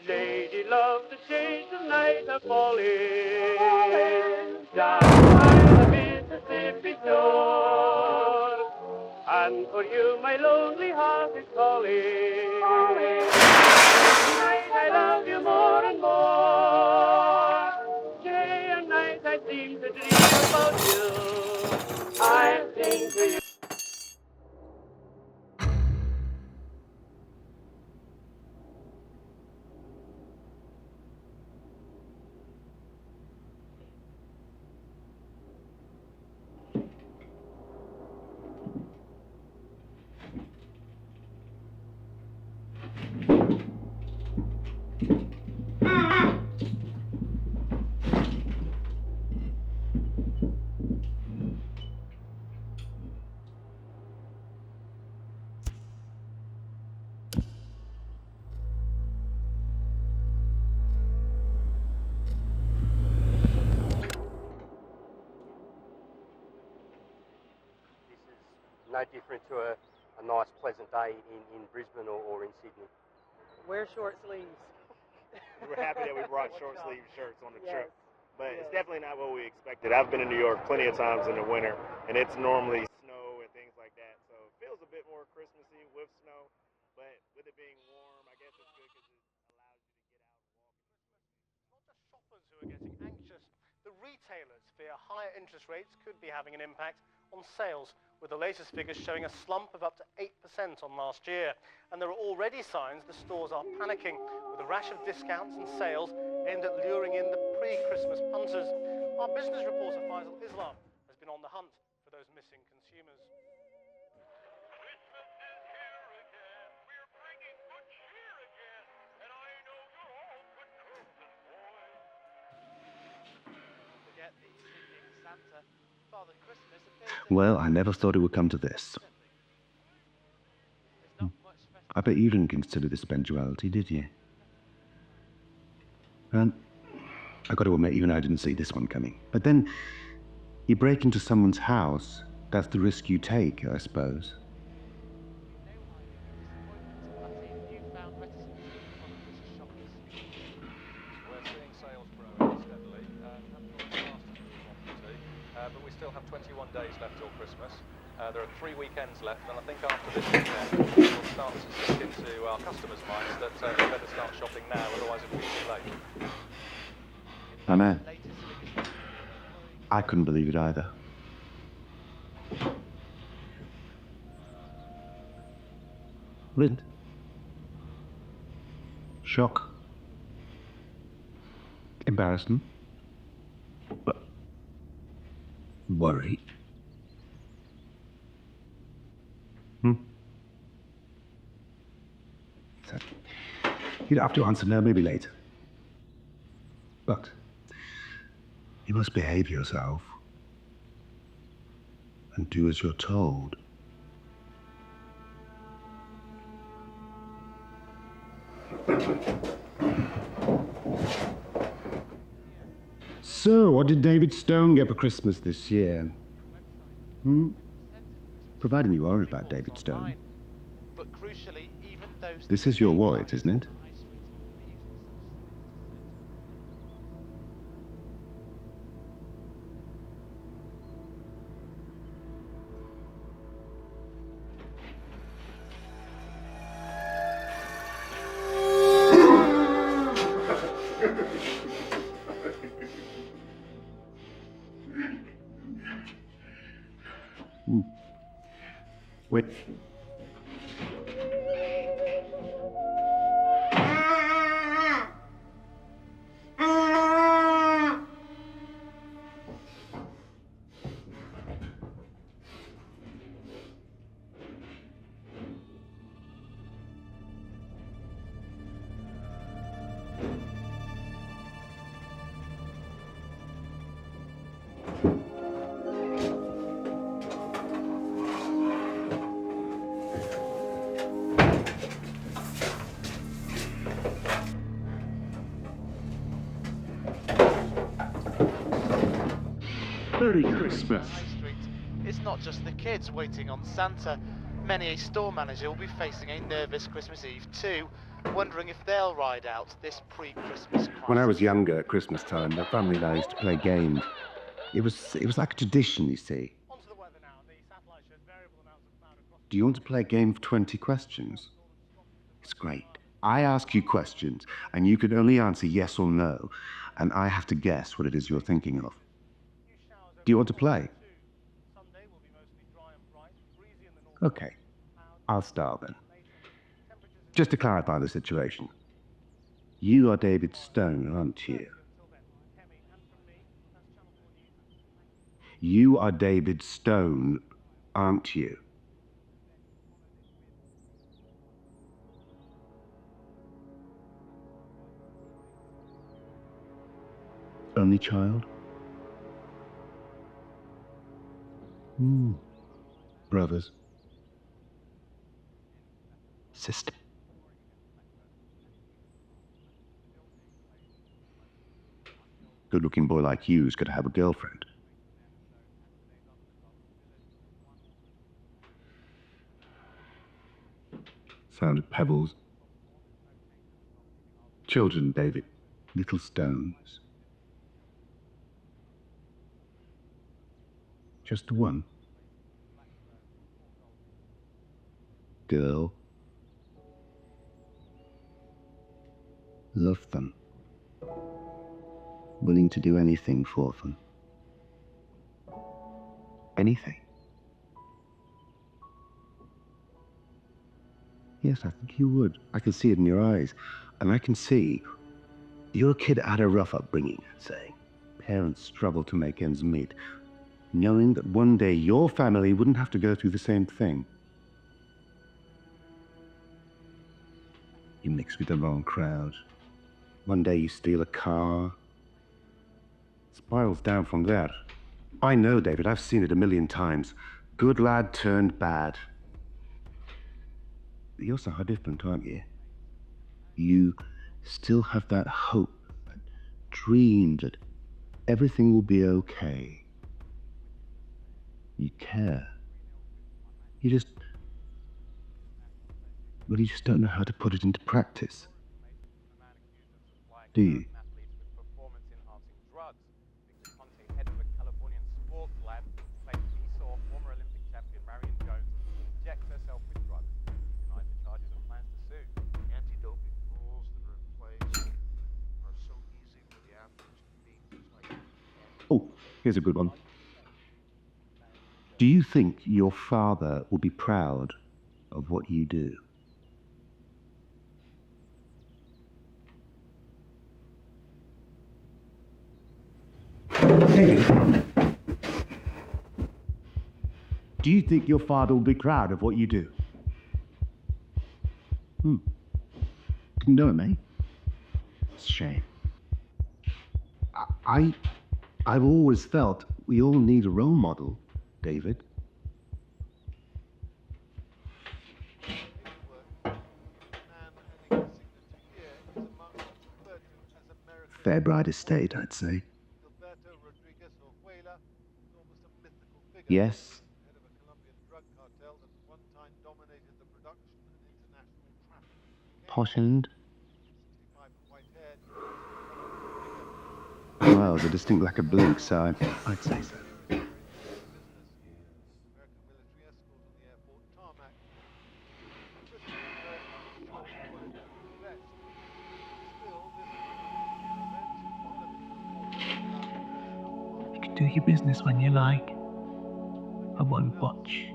Lady love, the shades of night are falling down by the Mississippi shore, and for you my lonely heart is calling. Tonight I love you more and more. Day and night I seem to dream about you. I sing to you. No different to a nice pleasant day in Brisbane or in Sydney. Wear short sleeves. We're happy that we brought short sleeve shirts on the trip, but it's definitely not what we expected. I've been in New York plenty of times in the winter, and it's normally snow and things like that, so it feels a bit more Christmassy with snow, but with it being warm, I guess it's good because it allows you to get out and walk. It's not just shoppers who are getting anxious. The retailers fear higher interest rates could be having an impact on sales, with the latest figures showing a slump of up to 8% on last year. And there are already signs the stores are panicking, with a rash of discounts and sales aimed at luring in the pre-Christmas punters. Our business reporter Faisal Islam has been on the hunt for those missing consumers. Christmas is here again. We're bringing good cheer again. And I know you're all good girls and boys. Don't forget the singing Santa. Father Christmas appears to... Well, I never thought it would come to this. I bet you didn't consider this eventuality, did you? And I got to admit, even I didn't see this one coming. But then, you break into someone's house. That's the risk you take, I suppose. We're seeing sales grow steadily, not as fast as we wanted to, but we still have 21 days left till Christmas. There are 3 weekends left, and I think after this weekend we'll start to sink into our customers' minds that we better start shopping now, otherwise it'll be too late. I know. I couldn't believe it either. Lind? Shock? Embarrassment? Worry? So, you'd have to answer now, maybe later. But you must behave yourself and do as you're told. So, what did David Stone get for Christmas this year? Providing you are about David Stone. But crucially, even those... This is your wallet, isn't it? Wait. Merry Christmas. High Street. It's not just the kids waiting on Santa. Many a store manager will be facing a nervous Christmas Eve too, wondering if they'll ride out this pre-Christmas crisis. When I was younger at Christmas time, the family and I used to play games. It was like a tradition, you see. Onto the weather now. The satellite shows variable amounts of cloud across. Do you want to play a game of 20 questions? It's great. I ask you questions, and you can only answer yes or no, and I have to guess what it is you're thinking of. Do you want to play? Sunday will be mostly dry and bright, breezy in the north. Okay, I'll start then. Just to clarify the situation. You are David Stone, aren't you? You are David Stone, aren't you? Only child? Brothers? Sister? Good-looking boy like you's got to have a girlfriend. Sound of pebbles. Children, David. Little stones. Just one. Girl. Love them. Willing to do anything for them. Anything. Yes, I think you would. I can see it in your eyes. And I can see you're a kid that had a rough upbringing, I'd say. Parents struggle to make ends meet, knowing that one day your family wouldn't have to go through the same thing. You mix with the wrong crowd. One day you steal a car. It spirals down from there. I know, David, I've seen it a million times. Good lad turned bad. But you're so different, aren't you? You still have that hope, that dream that everything will be okay. You care. You just don't know how to put it into practice. Do you? Oh, here's a good one. Do you think your father will be proud of what you do? Do you think your father will be proud of what you do? Didn't know it, mate. It's a shame. I've always felt we all need a role model, David. Fairbride Estate, I'd say. Yes. Posh end. Well, the distinct lack of blink, so I'd say so. You can do your business when you like. I won't watch.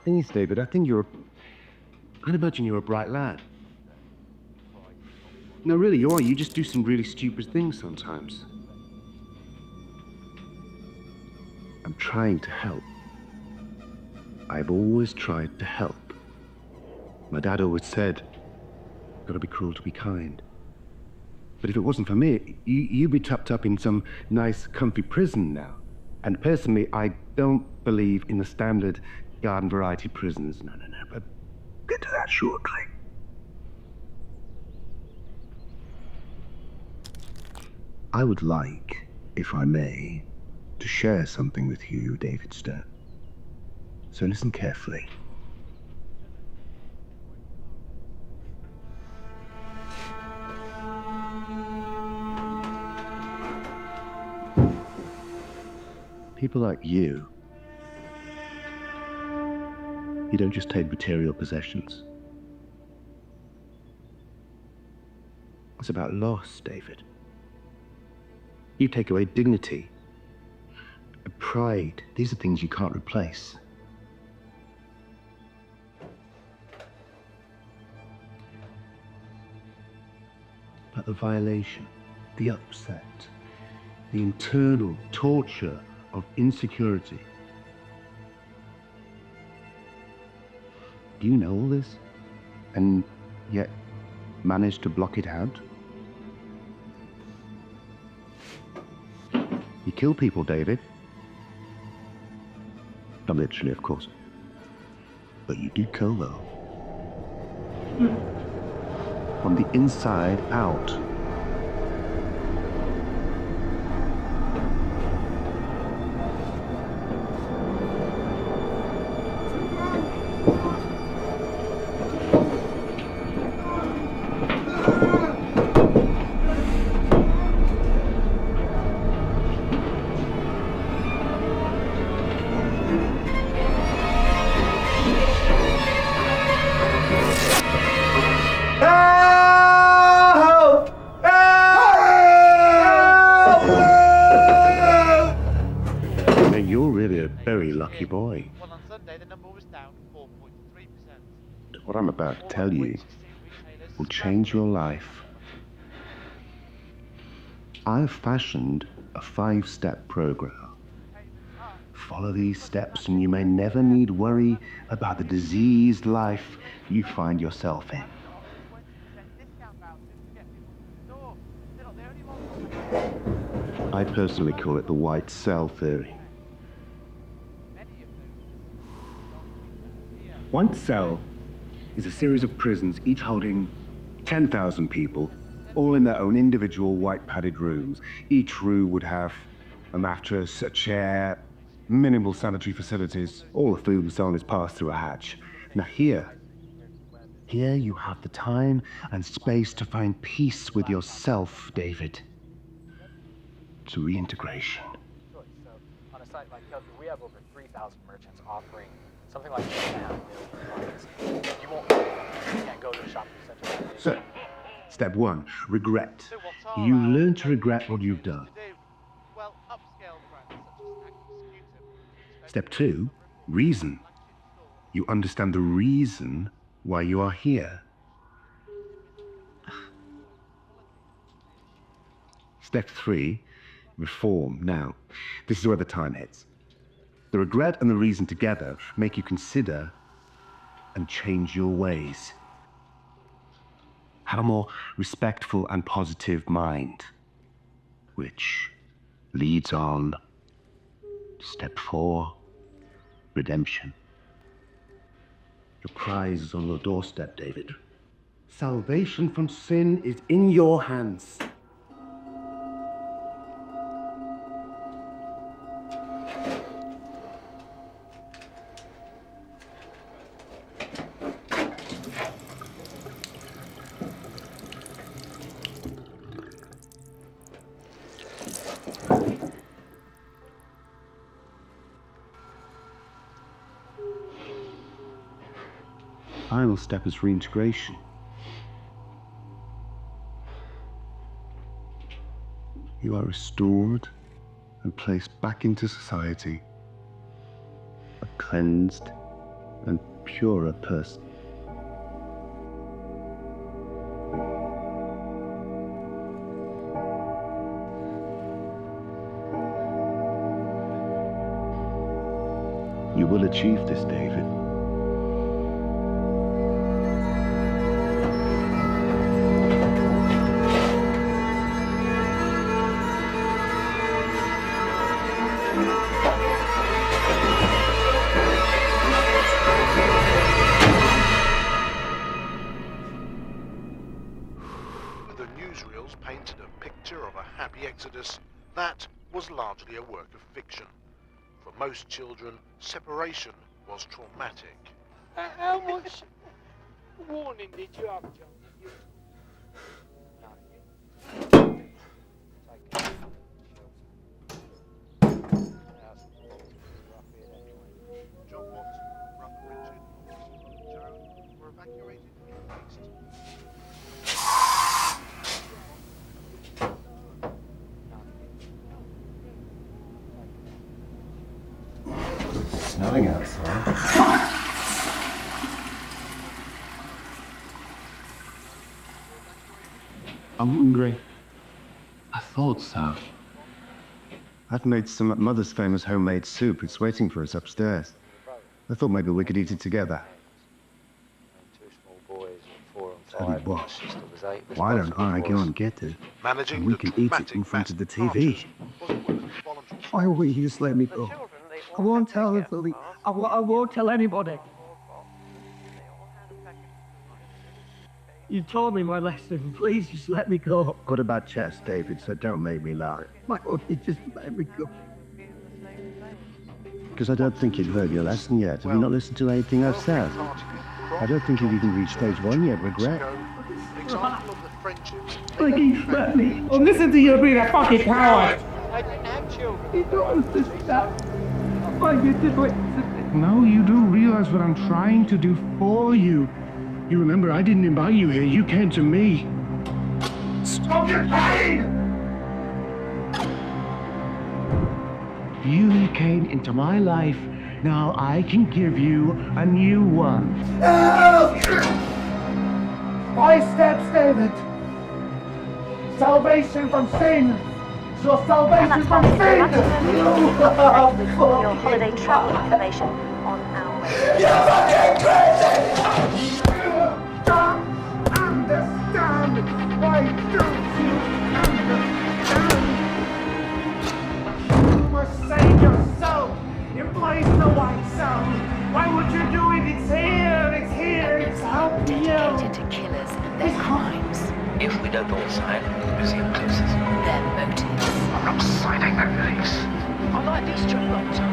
Thing is, David, I'd imagine you're a bright lad. No, really, you are. You just do some really stupid things sometimes. I'm trying to help. I've always tried to help. My dad always said, gotta be cruel to be kind. But if it wasn't for me, you'd be tucked up in some nice, comfy prison now. And personally, I don't believe in the standard garden variety prisons. No, but get to that shortly. I would like, if I may, to share something with you, David Stern. So listen carefully. People like you don't just take material possessions. It's about loss, David. You take away dignity, pride. These are things you can't replace. But the violation, the upset, the internal torture of insecurity. Do you know all this? And yet manage to block it out? You kill people, David. Not literally, of course. But you do kill, though. From the inside out. You're really a very lucky boy. Well, on Sunday, the number was down 4.3%. What I'm about to tell you will change your life. I've fashioned a 5-step program. Follow these steps and you may never need worry about the diseased life you find yourself in. I personally call it the Whitecell theory. Whitecell is a series of prisons, each holding 10,000 people, all in their own individual white padded rooms. Each room would have a mattress, a chair, minimal sanitary facilities. All the food and so on is passed through a hatch. Now here you have the time and space to find peace with yourself, David. It's reintegration. So on a site like Captor, we have over 3,000 merchants offering something like 2.5 million clients. You can't go to a shopping center. So, step 1, regret. You learn to regret what you've done. Step 2, reason. You understand the reason why you are here. Step 3, reform. Now, this is where the time hits. The regret and the reason together make you consider and change your ways. Have a more respectful and positive mind, which leads on to step 4, redemption. Your prize is on your doorstep, David. Salvation from sin is in your hands. Final step is reintegration. You are restored and placed back into society, a cleansed and purer person. You will achieve this, David. The newsreels painted a picture of a happy exodus that was largely a work of fiction. For most children, separation was traumatic. How much warning did you have, John? John Watson, brother Richard, and sister Joan were evacuated in haste. Snowing outside. I'm hungry. I thought so. I've made some of Mother's famous homemade soup. It's waiting for us upstairs. I thought maybe we could eat it together. Two small boys, 4 and 5. Tell you what, My sister was 8. why don't I go and get it? Managing And we the can eat it dramatic in front of the mass TV. departures was a work of voluntary. Why will you just let me go? I won't tell the police. I won't tell anybody. You told me my lesson. Please just let me go. Good about chess, David, so don't make me laugh. My God, you just let me go. Because I don't think you've heard your lesson yet. Have you not listened to anything I've said? I don't think you've even reached stage 1 yet, regret. Example of the friendships. Please let me. Oh, listen to you being a fucking coward. I didn't have children. You don't understand. Why you do it? No, you don't realize what I'm trying to do for you. You remember, I didn't invite you here. You came to me. Stop your pain! You came into my life. Now I can give you a new one. Help! 5 steps, David. Salvation from sin. Your salvation from sin. Your holiday travel information on our website. You're fucking crazy! Don't understand. Why don't you understand? You must save your soul. Embrace the white soul. Why would you do it? It's here. It's here. It's helping you. Dedicated to killers and their crimes. If we don't all sign, museum closes. Their motives. I'm not signing that release. I like this job, Doctor.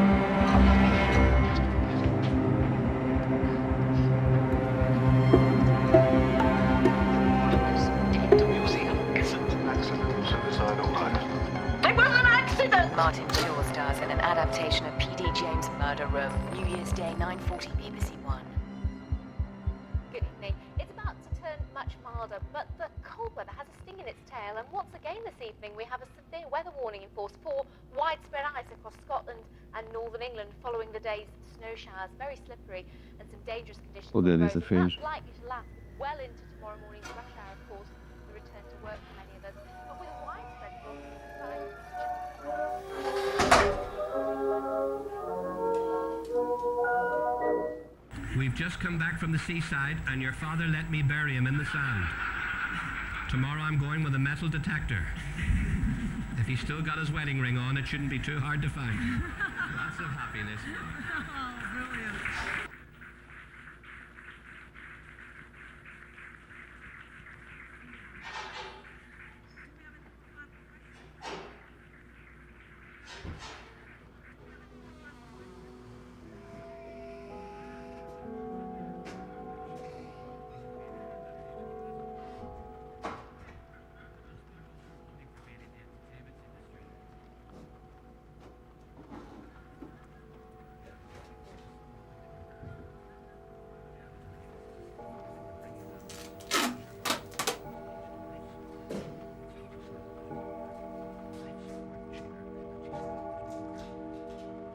The museum isn't an accidental suicidal note. It was an accident! Martin Shaw stars in an adaptation of P.D. James' Murder Room, New Year's Day, 9:40 BBC One. Good evening. It's about to turn much milder, but the cold weather has a sting in its tail, and once again this evening we have a severe weather warning in force for widespread ice across Scotland and northern England following the day's snow showers, very slippery, and some dangerous conditions. Well, on the then it's road, a and finish. that's likely to last well into tomorrow morning's rush hour, of course, the return to work for many of us. But with a widespread fog, We've just come back from the seaside, and your father let me bury him in the sand. Tomorrow I'm going with a metal detector. If he's still got his wedding ring on, it shouldn't be too hard to find. Lots of happiness. Oh, brilliant.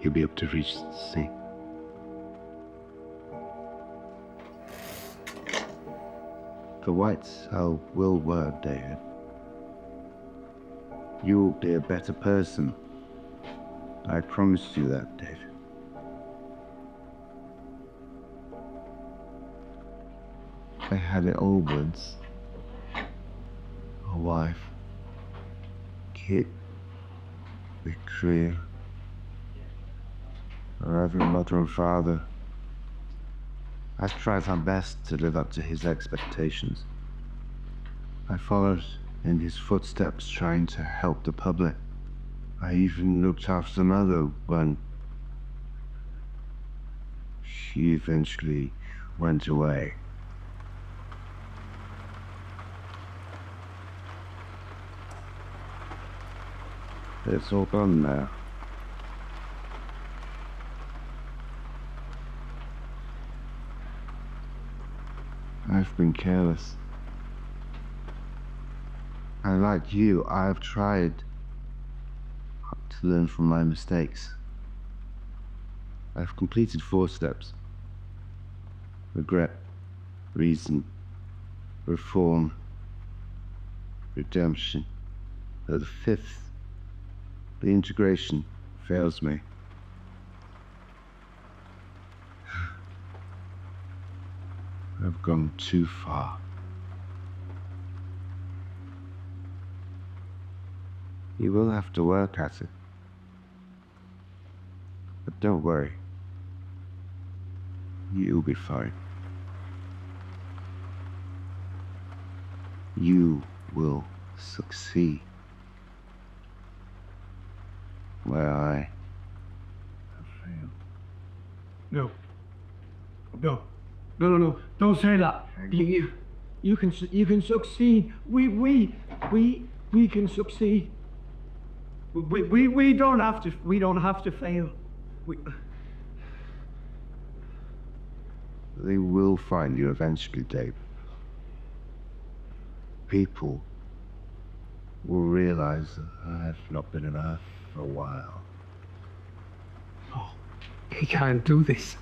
You'll be able to reach the sea. The Whitecell will work, David. You'll be a better person. I promise you that, David. I had it all once. A wife, kid, a career, a reverend mother and father. I tried my best to live up to his expectations. I followed in his footsteps, trying to help the public. I even looked after Mother when she eventually went away. It's all gone now. I've been careless. And like you, I've tried to learn from my mistakes. I've completed 4 steps. Regret, reason, reform, redemption. The 5th, the integration, fails me. I've gone too far. You will have to work at it. But don't worry. You'll be fine. You will succeed. Where I have failed. No. No. No, no, no. Don't say that. You can succeed. We can succeed. We don't have to fail. They will find you eventually, Dave. People will realize that I've not been on Earth for a while. Oh, he can't do this.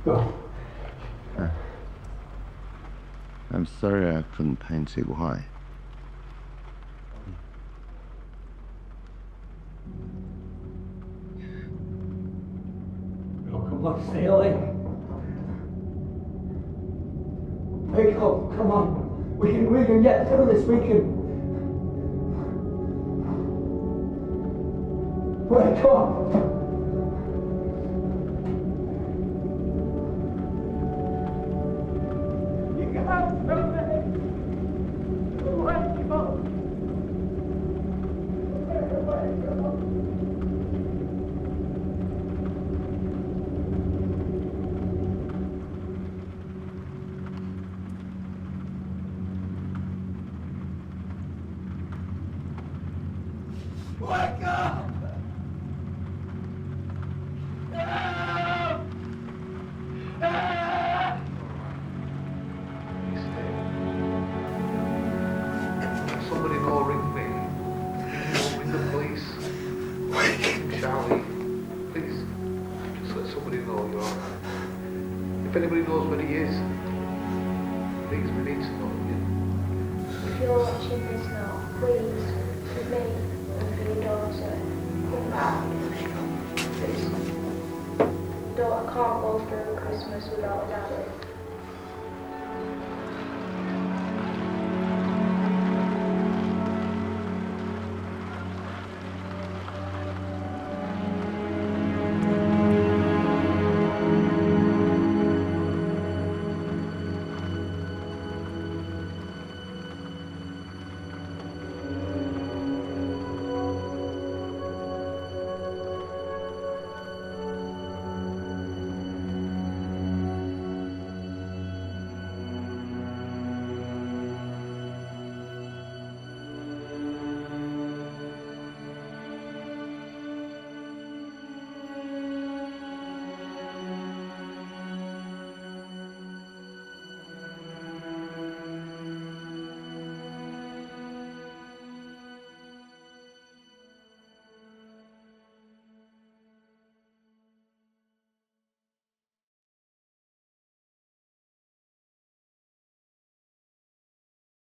Go. I'm sorry I couldn't paint it white. Oh, come on, sailing. Wake up, come on. We can get through this, we can. Wake up. Somebody will ring me. Or ring the police. Shall we? Please, just let somebody know you're alright. If anybody knows where he is, please, we need to know. If you're watching this now, please, for me and for your daughter, come back. Please. I can't go through Christmas without Daddy.